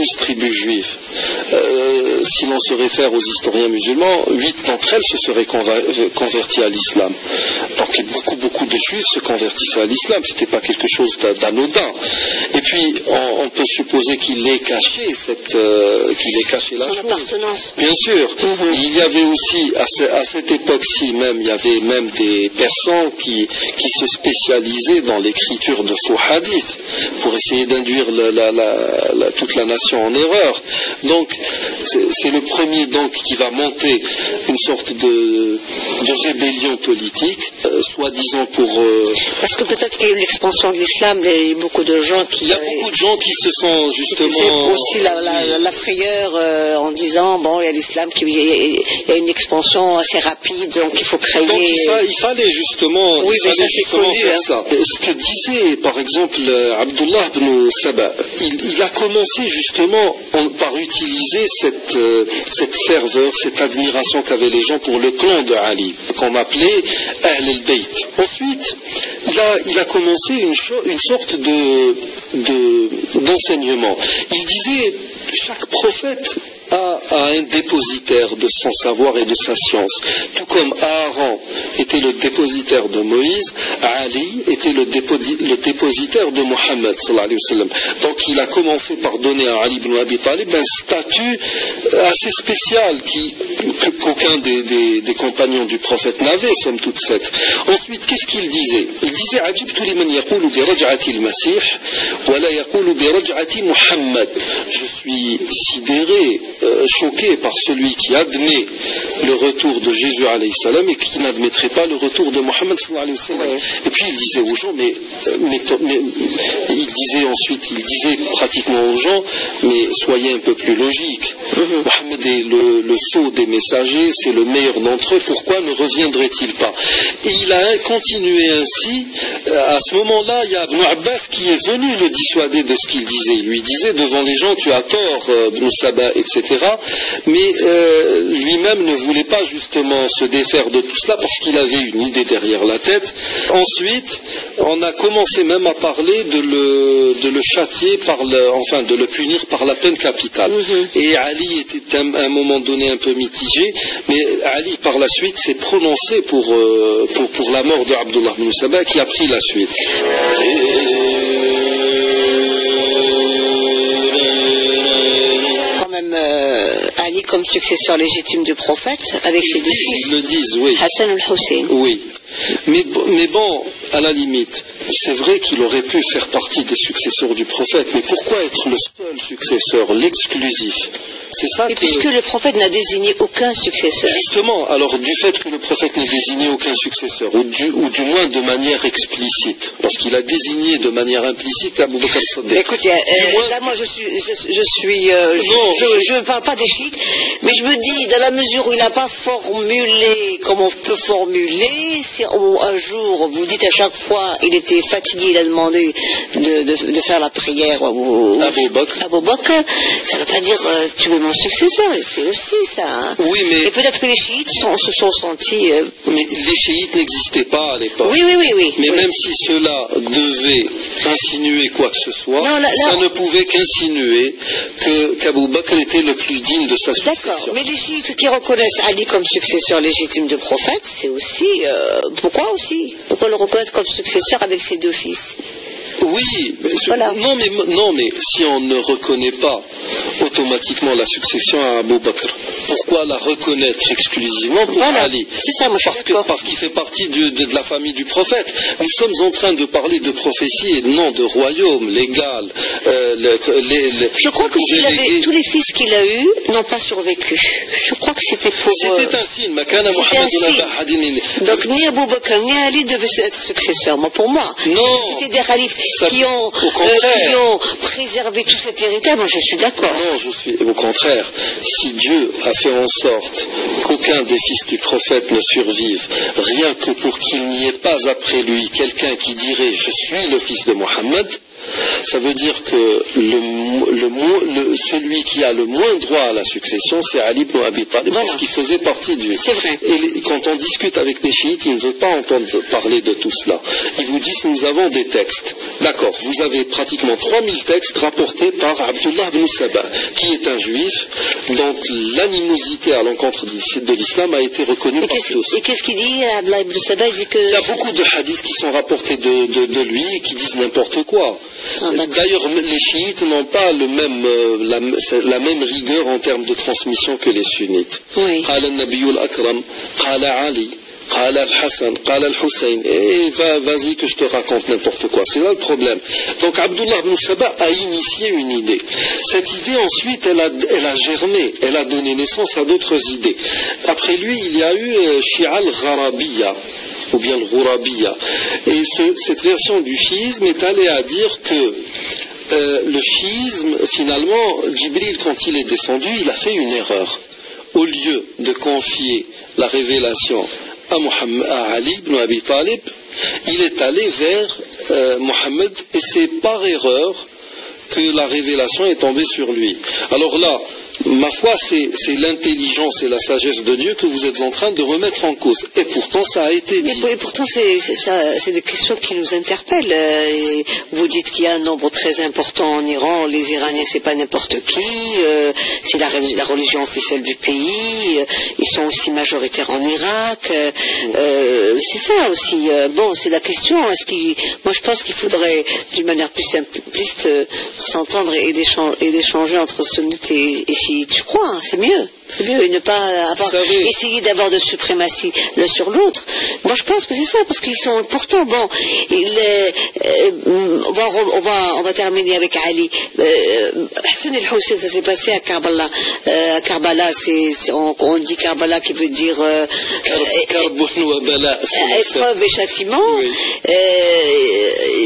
12 tribus juives. Si l'on se réfère aux historiens musulmans, 8 d'entre elles se seraient converties à l'islam. Donc beaucoup de juifs se convertissaient à l'islam, ce n'était pas quelque chose d'anodin. Et puis on peut supposer qu'il ait caché la chose. Appartenance. Bien sûr. Il y avait aussi, à cette époque-ci même, il y avait même des Persans qui se spécialisaient dans l'écriture de faux hadiths pour essayer d'induire toute la nation en erreur. Donc c'est le premier donc qui va monter une sorte de rébellion politique, soi-disant pour... Parce que peut-être qu'il y a eu l'expansion de l'islam, il y a beaucoup de gens qui... Il y a beaucoup de gens qui se sont justement... C'est aussi la frayeur en disant, bon, il y a l'islam, il y a une expansion assez rapide, donc il faut créer... Donc il fallait justement, oui, faire ça. Ce que disait par exemple Abdullah ibn Saba, il a commencé justement par utiliser cette ferveur, cette admiration qu'avaient les gens pour le clan de Ali, qu'on appelait Ahl al-Bayt. Ensuite, il a commencé une sorte d'enseignement. Il disait, chaque prophète a un dépositaire de son savoir et de sa science. Tout comme Aaron était le dépositaire de Moïse, Ali était le dépositaire de Mohammed sallallahu alayhi wa sallam. Donc il a commencé par donner à Ali ibn Abi Talib un statut assez spécial qu'aucun des compagnons du prophète n'avait, somme toute faite. Ensuite, qu'est-ce qu'il disait? Il disait Ajibtu liman yaqulu bi raj'ati al-Masih wa la yaqulu bi raj'ati Muhammad. Je suis sidéré, choqué par celui qui admet le retour de Jésus alayhi salam et qui n'admettrait pas le retour de Mohammed sallallahu alayhi wa sallam. Et puis il disait aux gens, mais il disait pratiquement aux gens, mais soyez un peu plus logiques. Mohammed est le sceau des messagers, c'est le meilleur d'entre eux, pourquoi ne reviendrait-il pas? Et il a continué ainsi. À ce moment-là, il y a Ibn Abbas qui est venu le dissuader de ce qu'il disait. Il lui disait devant les gens, tu as tort, Ibn Saba, etc. Mais lui-même ne voulait pas justement se défaire de tout cela parce qu'il avait une idée derrière la tête. Ensuite, on a commencé même à parler de le châtier, de le punir par la peine capitale. Et Ali était à un moment donné un peu mitigé, mais Ali par la suite s'est prononcé pour la mort de Abdullah ibn Saba qui a pris la suite. Ali comme successeur légitime du prophète avec ses deux fils. Ils le disent, oui. Hassan al-Hussein. Oui. Mais bon, à la limite, c'est vrai qu'il aurait pu faire partie des successeurs du prophète, mais pourquoi être le seul successeur, l'exclusif? C'est ça. Et puisque le prophète n'a désigné aucun successeur. Justement, alors du fait que le prophète n'ait désigné aucun successeur, ou du moins de manière explicite, parce qu'il a désigné de manière implicite Abu Bakr as-Siddiq. Écoutez, là moi je ne parle pas des chiites, mais je me dis, dans la mesure où il n'a pas formulé comme on peut formuler, si un jour vous dites à chaque fois il était fatigué, il a demandé de faire la prière Abu Bakr, ça ne veut pas dire tu es mon successeur, c'est aussi ça. Hein. Oui, mais... Et peut-être que les chiites se sont sentis... Mais les chiites n'existaient pas à l'époque. Oui. Mais même si cela devait insinuer quoi que ce soit, ça ne pouvait qu'insinuer qu'Abu Bakr était le plus digne de sa succession. D'accord, mais les chiites qui reconnaissent Ali comme successeur légitime du prophète, c'est aussi... Pourquoi le reconnaître comme successeur avec ses deux fils? Oui, voilà. Non, mais si on ne reconnaît pas automatiquement la succession à Abu Bakr, pourquoi la reconnaître exclusivement pour Ali? C'est ça, moi je suis d'accord. Parce qu'il fait partie de la famille du prophète. Nous sommes en train de parler de prophétie et non de royaume légal. Je crois que tous les fils qu'il a eus n'ont pas survécu. Je crois que c'était pour... C'était un signe. Donc ni Abu Bakr ni Ali devaient être successeurs. Pour moi, non. C'était des khalifes qui ont préservé tout cet héritage. Moi je suis d'accord. Non, je suis au contraire. Si Dieu a fait en sorte qu'aucun des fils du prophète ne survive, rien que pour qu'il n'y ait pas après lui quelqu'un qui dirait je suis le fils de Mohammed, ça veut dire que celui qui a le moins droit à la succession, c'est Ali ibn Abi Talib, parce qu'il faisait partie du... C'est vrai. Et quand on discute avec les chiites, ils ne veulent pas entendre parler de tout cela. Ils vous disent, nous avons des textes. D'accord, vous avez pratiquement 3000 textes rapportés par Abdullah ibn Saba, qui est un juif dont l'animosité à l'encontre de l'islam a été reconnue par tous. Et qu'est-ce qu'il dit, Abdullah ibn Saba? Il dit que... Il y a beaucoup de hadiths qui sont rapportés de lui et qui disent n'importe quoi. D'ailleurs, les chiites n'ont pas la même rigueur en termes de transmission que les sunnites. Oui. قال النبي الأكرم قال علي قال الحسن قال الحسين, et vas-y que je te raconte n'importe quoi. C'est là le problème. Donc Abdullah ibn Saba a initié une idée. Cette idée ensuite elle a germé, elle a donné naissance à d'autres idées. Après lui il y a eu Shia al-Gharabiya ou bien le Ghurabiya, et cette version du chiisme est allée à dire que le chiisme, finalement, Jibril, quand il est descendu, il a fait une erreur. Au lieu de confier la révélation à Ali ibn Abi Talib, il est allé vers Mohammed, et c'est par erreur que la révélation est tombée sur lui. Alors là, ma foi, c'est l'intelligence et la sagesse de Dieu que vous êtes en train de remettre en cause. Et pourtant, ça a été dit. Et pourtant, c'est des questions qui nous interpellent. Vous dites qu'il y a un nombre très important en Iran. Les Iraniens, c'est pas n'importe qui. C'est la religion officielle du pays. Ils sont aussi majoritaires en Irak. C'est ça aussi. Bon, c'est la question. Moi, je pense qu'il faudrait, d'une manière plus simpliste, s'entendre et d'échanger entre sunnites et chiites. Je crois, hein, c'est mieux. C'est mieux, et ne pas essayer d'avoir de suprématie l'un sur l'autre. Moi, je pense que c'est ça, parce qu'ils sont importants. Bon, on va terminer avec Ali. Hassan el-Hussein, ça s'est passé à Karbala. Karbala, on dit Karbala qui veut dire épreuve et châtiment. Oui.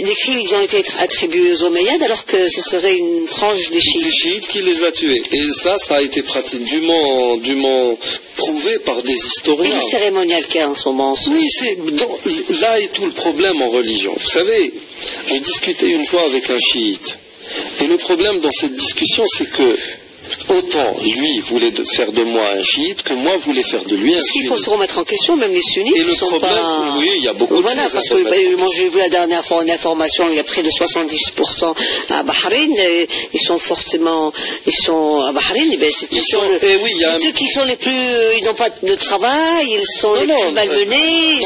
Les crimes, ils ont été attribués aux Omeyyades, alors que ce serait une frange des chiites. Des chiites qui les a tués. Et ça a été pratiquement dûment prouvé par des historiens. Et le cérémonial qu'il y a en ce moment. Oui, là est tout le problème en religion. Vous savez, j'ai discuté une fois avec un chiite. Et le problème dans cette discussion, c'est que autant lui voulait faire de moi un chiite que moi voulais faire de lui un sunnite. Il faut se remettre en question, même les sunnites. Et le problème, oui, il y a beaucoup de choses. Parce que moi j'ai vu la dernière fois une information, il y a près de 70% à Bahreïn, ils sont à Bahreïn, c'est ceux qui sont les plus, ils n'ont pas de travail, ils sont les plus malmenés.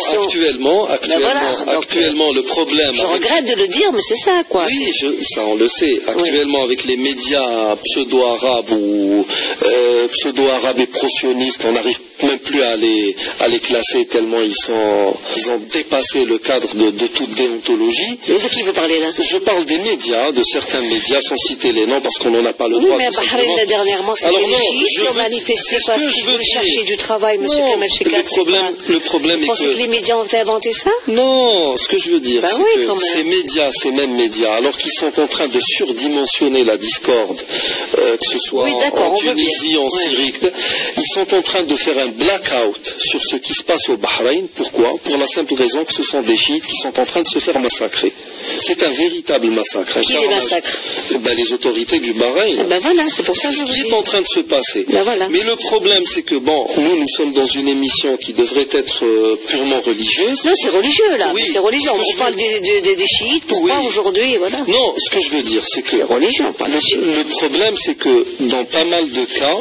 Actuellement, le problème. Je regrette de le dire, mais c'est ça, quoi. Oui, ça on le sait. Actuellement, avec les médias pseudo-arabes ou pseudo-arabes et pro-sionistes, on n'arrive même plus à les classer tellement ils ont dépassé le cadre de toute déontologie. Et de qui vous parlez là? Je parle des médias, de certains médias, sans citer les noms parce qu'on n'en a pas le droit. Oui, mais à Bahreïn, dernièrement, c'était les chiites qui ont manifesté parce qu'ils voulaient chercher du travail, M. Kamal Sheikhat. Le problème est que... les médias ont inventé ça? Non, ce que je veux dire, c'est que ces mêmes médias, alors qu'ils sont en train de surdimensionner la discorde, que ce soit en Tunisie, en Syrie, ils sont en train de faire un blackout sur ce qui se passe au Bahreïn. Pourquoi? Pour la simple raison que ce sont des chiites qui sont en train de se faire massacrer. C'est un véritable massacre. Qui les massacre? Les autorités du Bahreïn. Voilà, c'est pour ça que je vous dis. C'est ce qui est en train de se passer. Voilà. Mais le problème, c'est que nous sommes dans une émission qui devrait être purement religieuse. Non, c'est religieux là. Oui, c'est religieux. On parle des chiites. Pourquoi aujourd'hui? Voilà. Non, ce que je veux dire, c'est que le problème, c'est que dans pas mal de cas,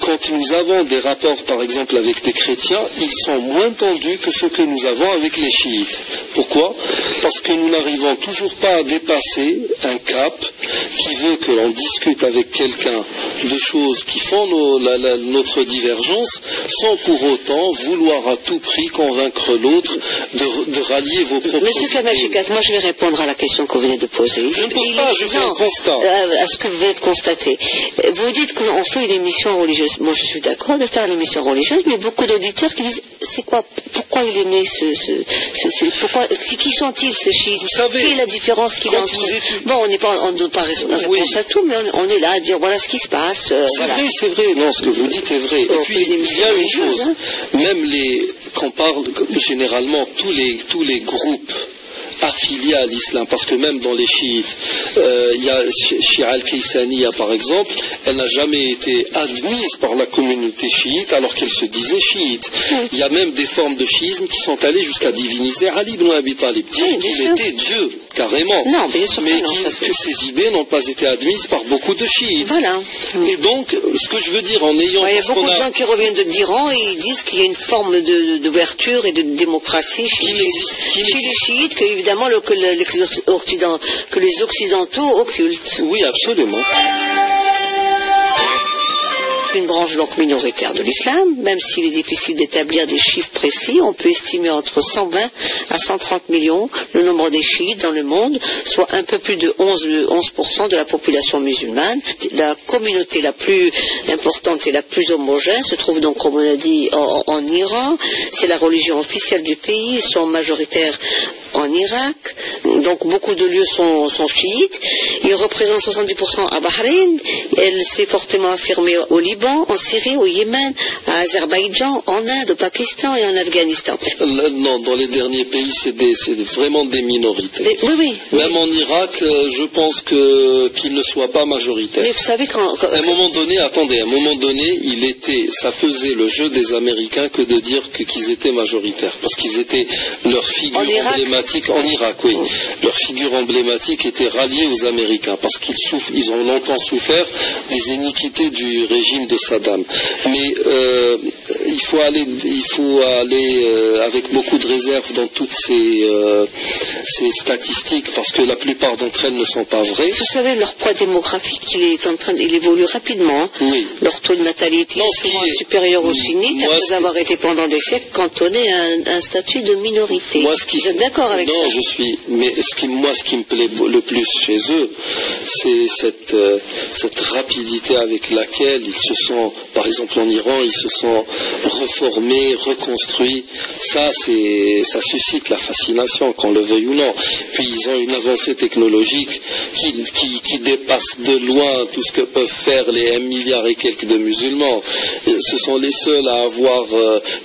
quand nous avons des rapports, par exemple, avec des chrétiens, ils sont moins tendus que ceux que nous avons avec les chiites. Pourquoi? Parce que nous n'arrivons toujours pas à dépasser un cap qui veut que l'on discute avec quelqu'un de choses qui font notre divergence, sans pour autant vouloir à tout prix convaincre l'autre de rallier vos propres idées. Monsieur Kamal Sheikhat, moi je vais répondre à la question que vous venez de poser. Je ne pose pas, je fais un constat. À ce que vous venez de constater. Vous dites qu'on fait une émission religieuse. Moi je suis d'accord de faire l'émission religieuse, mais beaucoup d'auditeurs qui disent c'est quoi, pourquoi il est né qui sont-ils ces chiites? Quelle est la différence qu'il y a entre eux? Bon, on ne donne pas réponse à tout, mais on est là à dire voilà ce qui se passe. C'est vrai, non, ce que vous dites est vrai. Et puis il y a une chose, même qu'on parle généralement tous les groupes affiliés à l'islam, parce que même dans les chiites, il y a Shia al-Kaysaniya par exemple, elle n'a jamais été admise par la communauté chiite alors qu'elle se disait chiite. Il y a même des formes de chiisme qui sont allées jusqu'à diviniser Ali ibn Abi Talib, dire qu'il était Dieu, carrément. Non, bien sûr mais non, que ces idées n'ont pas été admises par beaucoup de chiites. Voilà. Et donc, ce que je veux dire en ayant... Il y a beaucoup de gens qui reviennent d'Iran et ils disent qu'il y a une forme d'ouverture et de démocratie chez les chiites, que évidemment que les occidentaux occultent. Oui, absolument. Une branche donc minoritaire de l'islam, même s'il est difficile d'établir des chiffres précis, on peut estimer entre 120 à 130 millions le nombre des chiites dans le monde, soit un peu plus de 11% de la population musulmane. La communauté la plus importante et la plus homogène se trouve donc, comme on a dit, en Iran. C'est la religion officielle du pays, ils sont majoritaires en Irak, donc beaucoup de lieux sont chiites. Ils représentent 70% à Bahreïn, elle s'est fortement affirmée au Liban, en Syrie, au Yémen, à Azerbaïdjan, en Inde, au Pakistan et en Afghanistan. Non, dans les derniers pays, c'est vraiment des minorités. Oui. Même en Irak, je pense qu'ils ne soient pas majoritaires. Mais vous savez à un moment donné, ça faisait le jeu des Américains que de dire qu'ils étaient majoritaires, parce qu'ils étaient leur figure emblématique en Irak, oui. Leur figure emblématique était ralliée aux Américains, parce qu'ils ont longtemps souffert des iniquités du régime de Saddam. Mais il faut aller avec beaucoup de réserve dans toutes ces statistiques, parce que la plupart d'entre elles ne sont pas vraies. Vous savez, leur poids démographique, il évolue rapidement. Oui. Leur taux de natalité est souvent supérieur aux sunnites, après avoir été pendant des siècles cantonné à un statut de minorité. Vous êtes d'accord avec ça? Non, je suis. Mais ce qui me plaît le plus chez eux, c'est cette rapidité avec laquelle ils se sont, par exemple en Iran, ils se sont reformés, reconstruits. Ça suscite la fascination, qu'on le veuille ou non. Puis ils ont une avancée technologique qui dépasse de loin tout ce que peuvent faire les 1 milliard et quelques de musulmans. Ce sont les seuls à avoir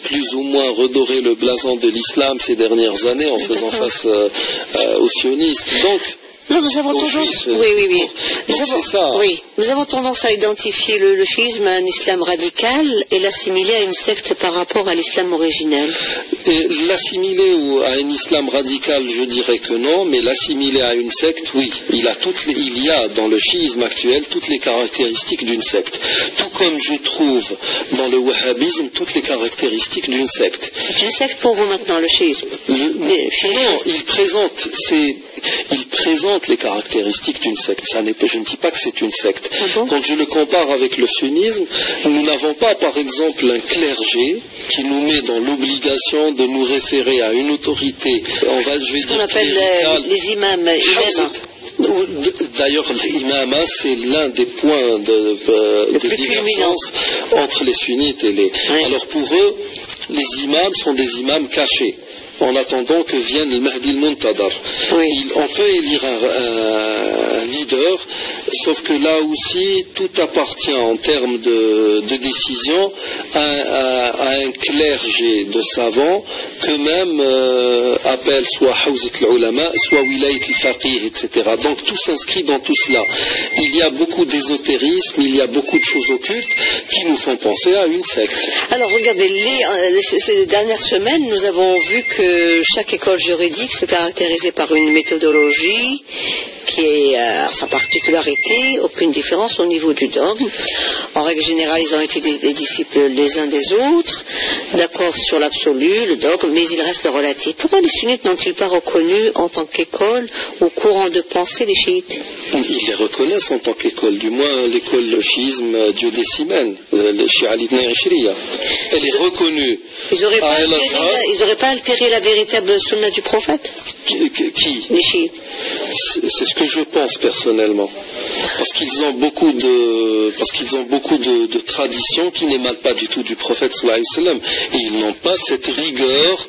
plus ou moins redoré le blason de l'islam ces dernières années en faisant face aux sionistes. Donc, non, nous avons tendance, nous avons tendance à identifier le chiisme à un islam radical et l'assimiler à une secte par rapport à l'islam originel. L'assimiler à un islam radical, je dirais que non, mais l'assimiler à une secte, oui. Il y a dans le chiisme actuel toutes les caractéristiques d'une secte. Tout comme je trouve dans le wahhabisme toutes les caractéristiques d'une secte. C'est une secte pour vous maintenant, le chiisme? Non, il présente les caractéristiques d'une secte. Je ne dis pas que c'est une secte. Ah bon? Quand je le compare avec le sunnisme, nous n'avons pas, par exemple, un clergé qui nous met dans l'obligation de nous référer à une autorité. Ce qu'on appelle les imams. D'ailleurs, l'imama, c'est l'un des points de divergence entre les sunnites et les... Oui. Alors pour eux, les imams sont des imams cachés, en attendant que vienne le Mahdi al-Muntadar. Oui. On peut élire un leader, sauf que là aussi, tout appartient en termes de décision à un clergé de savants qu'eux-mêmes appellent soit Hawzat al-Ulama, soit Wilayat al-Faqih, etc. Donc tout s'inscrit dans tout cela. Il y a beaucoup d'ésotérisme, il y a beaucoup de choses occultes qui nous font penser à une secte. Alors regardez, ces dernières semaines, nous avons vu que chaque école juridique se caractérisait par une méthodologie qui est sa particularité, aucune différence au niveau du dogme. En règle générale, ils ont été des disciples les uns des autres, d'accord sur l'absolu, le dogme, mais il reste le relatif. Pourquoi les sunnites n'ont-ils pas reconnu en tant qu'école ou courant de pensée les chiites? Ils les reconnaissent en tant qu'école, du moins l'école chiisme duodécimaine, le Shia Litna Ishriya. Elle est reconnue. Ils n'auraient pas altéré la véritable sunna du prophète? Qui? Les chiites. C'est ce que je pense personnellement. Parce qu'ils ont beaucoup de traditions qui n'émanent pas du tout du prophète sallallahu alayhi wa sallam. Et ils n'ont pas cette rigueur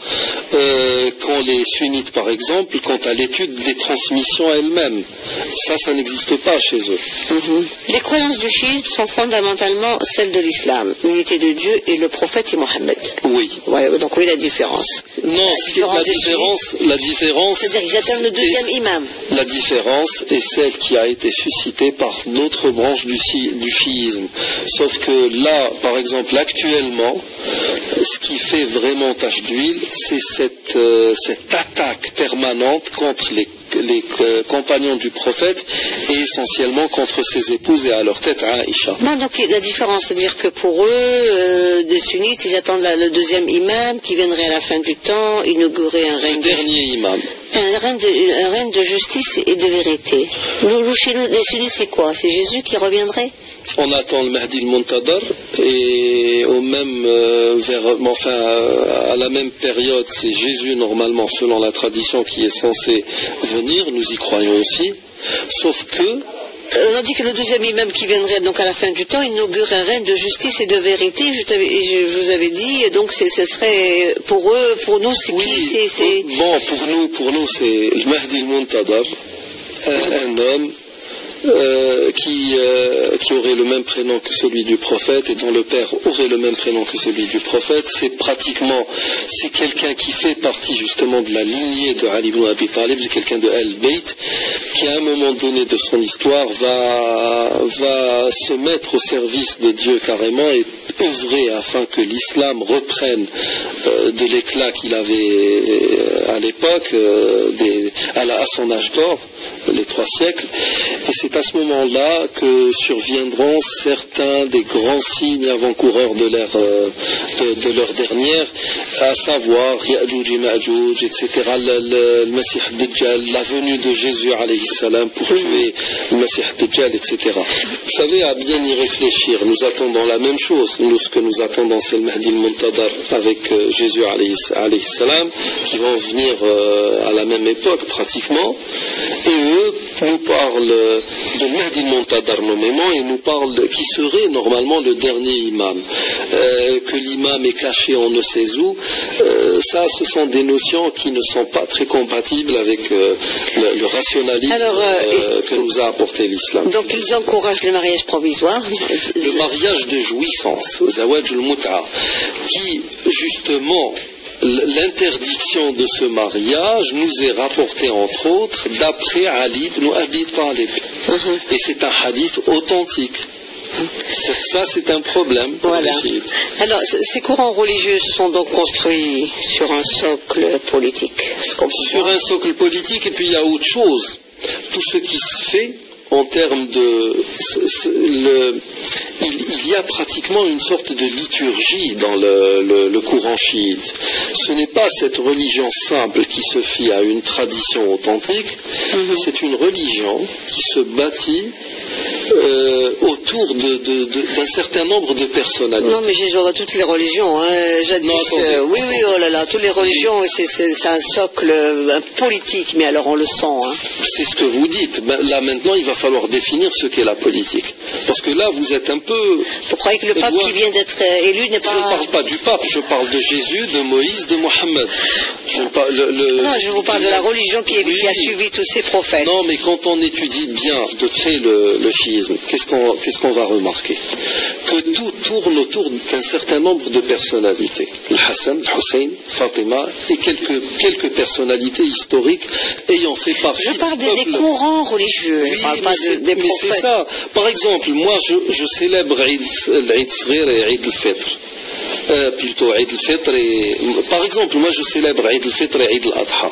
qu'ont les sunnites, par exemple, quant à l'étude des transmissions elles-mêmes. Ça n'existe pas chez eux. Les croyances du chiisme sont fondamentalement celles de l'islam, l'unité de Dieu et le prophète et Mohammed. Oui. Ouais, donc oui, la différence. Non, la différence, c'est-à-dire qu'ils attendent le deuxième imam. La différence est celle qui a été suscitée par notre branche du chiisme. Sauf que là, par exemple, actuellement, ce qui fait vraiment tache d'huile, c'est cette attaque permanente contre les compagnons du prophète et essentiellement contre ses épouses et à leur tête Aïcha. Non, donc la différence, c'est-à-dire que pour eux, des sunnites, ils attendent le deuxième imam qui viendrait à la fin du temps inaugurer un règne. Le dernier imam. Un règne de justice et de vérité. Nous, chez nous, les sunnites, c'est quoi? C'est Jésus qui reviendrait? On attend le Mahdi al-Muntadar et à la même période, c'est Jésus normalement, selon la tradition qui est censé venir, nous y croyons aussi, sauf que on a dit que le deuxième imam qui viendrait donc à la fin du temps inaugure un règne de justice et de vérité. Je vous avais dit, donc ce serait pour eux, pour nous, c'est qui? Bon, pour nous, c'est le Mahdi al-Muntadar, un homme qui aurait le même prénom que celui du prophète et dont le père aurait le même prénom que celui du prophète. C'est quelqu'un qui fait partie justement de la lignée de Ali ibn Abi Talib, c'est quelqu'un de Al-Bayt, qui à un moment donné de son histoire va se mettre au service de Dieu carrément et œuvrer afin que l'islam reprenne de l'éclat qu'il avait à l'époque, à son âge d'or, les 3 siècles. Et c'est à ce moment-là que surviendront certains des grands signes avant-coureurs de l'heure dernière, à savoir Ya'juj et Ma'juj, etc., le Messie Dajjal, la venue de Jésus alayhi salam pour tuer le Messie Dajjal, etc. Vous savez, à bien y réfléchir, nous attendons la même chose. Nous, ce que nous attendons, c'est le Mahdi al-Muntadar avec Jésus alayhi salam, qui vont venir à la même époque pratiquement. Et eux nous parlent de Mahdi al-Muntadar nommément et nous parlent qui serait normalement le dernier imam. Que l'imam est caché on ne sait où, ce sont des notions qui ne sont pas très compatibles avec le rationalisme que nous a apporté l'islam. Donc ils encouragent le mariage provisoire. Le mariage de jouissance, Zawaj al-Mut'a, qui justement l'interdiction de ce mariage nous est rapportée entre autres d'après Ali ibn Abi Talib. Et c'est un hadith authentique. Ça, c'est un problème pour les chiites. Alors, ces courants religieux se sont donc construits sur un socle politique. Sur un socle politique, et puis il y a autre chose. Tout ce qui se fait en termes de... il y a pratiquement une sorte de liturgie dans le courant chiite. Ce n'est pas cette religion simple qui se fie à une tradition authentique, c'est une religion qui se bâtit autour d'un certain nombre de personnalités. Non, mais Jésus va toutes les religions. Jadis, oui, oh là là, toutes les religions, c'est un socle politique, mais alors on le sent. C'est ce que vous dites. Là, maintenant, il va falloir définir ce qu'est la politique. Parce que là, vous êtes un peu... Vous croyez que le pape qui vient d'être élu n'est pas... Je ne parle pas du pape, je parle de Jésus, de Moïse, de Mohammed. Non, je vous parle de la religion qui a suivi tous ces prophètes. Non, mais quand on étudie bien de près le chiisme, qu'est-ce qu'on va remarquer? Que tout tourne autour d'un certain nombre de personnalités. Le Hassan, le Hussein, Fatima et quelques personnalités historiques ayant fait partie... Je parle des courants religieux, je ne parle pas des prophètes. Mais c'est ça. Par exemple, moi je célèbre l'Eid Sghir et Eid al-Fitr. Plutôt Eid al-Fitr et... Par exemple, moi je célèbre Eid al-Fitr et Eid al-Adha.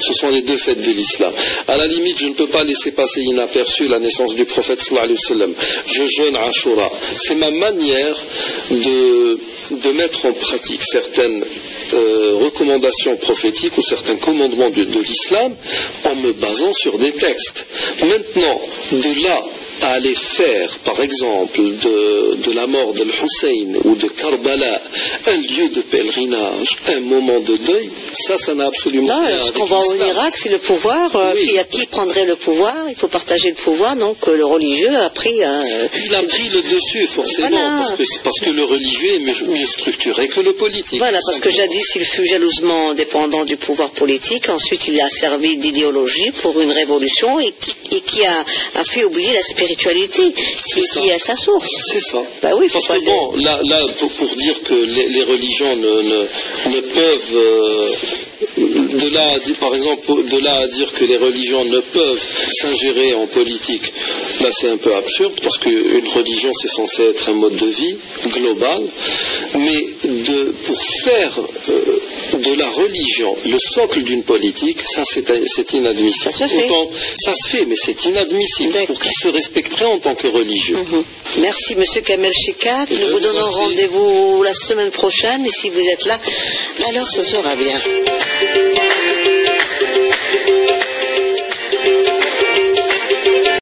Ce sont les 2 fêtes de l'islam. À la limite, je ne peux pas laisser passer inaperçu la naissance du prophète sallallahu alayhi wa sallam. Je jeûne Ashura. C'est ma manière de mettre en pratique certaines recommandations prophétiques ou certains commandements de l'islam en me basant sur des textes. Maintenant, de là à aller faire, par exemple, de la mort de Hussein ou de Karbala un lieu de pèlerinage, un moment de deuil, ça n'a absolument rien à voir. Lorsqu'on va en Irak, c'est le pouvoir, qui prendrait le pouvoir, il faut partager le pouvoir, donc le religieux a pris... il a pris le dessus, forcément, voilà. parce que le religieux est mieux structuré que le politique. Voilà, parce que jadis, il fut jalousement dépendant du pouvoir politique, ensuite il a servi d'idéologie pour une révolution et qui a fait oublier la spiritualité, qui est à sa source. C'est ça. Bah oui, parce que bon, là pour dire que les religions ne peuvent... par exemple, de là à dire que les religions ne peuvent s'ingérer en politique, là c'est un peu absurde, parce qu'une religion c'est censé être un mode de vie global, mais pour faire de la religion le socle d'une politique, ça c'est inadmissible. Ça se fait. Ça se fait, mais c'est inadmissible pour qu'il se respecterait en tant que religieux. Merci Monsieur Kamel Chekak, nous vous donnons rendez-vous la semaine prochaine, et si vous êtes là, alors ce sera bien.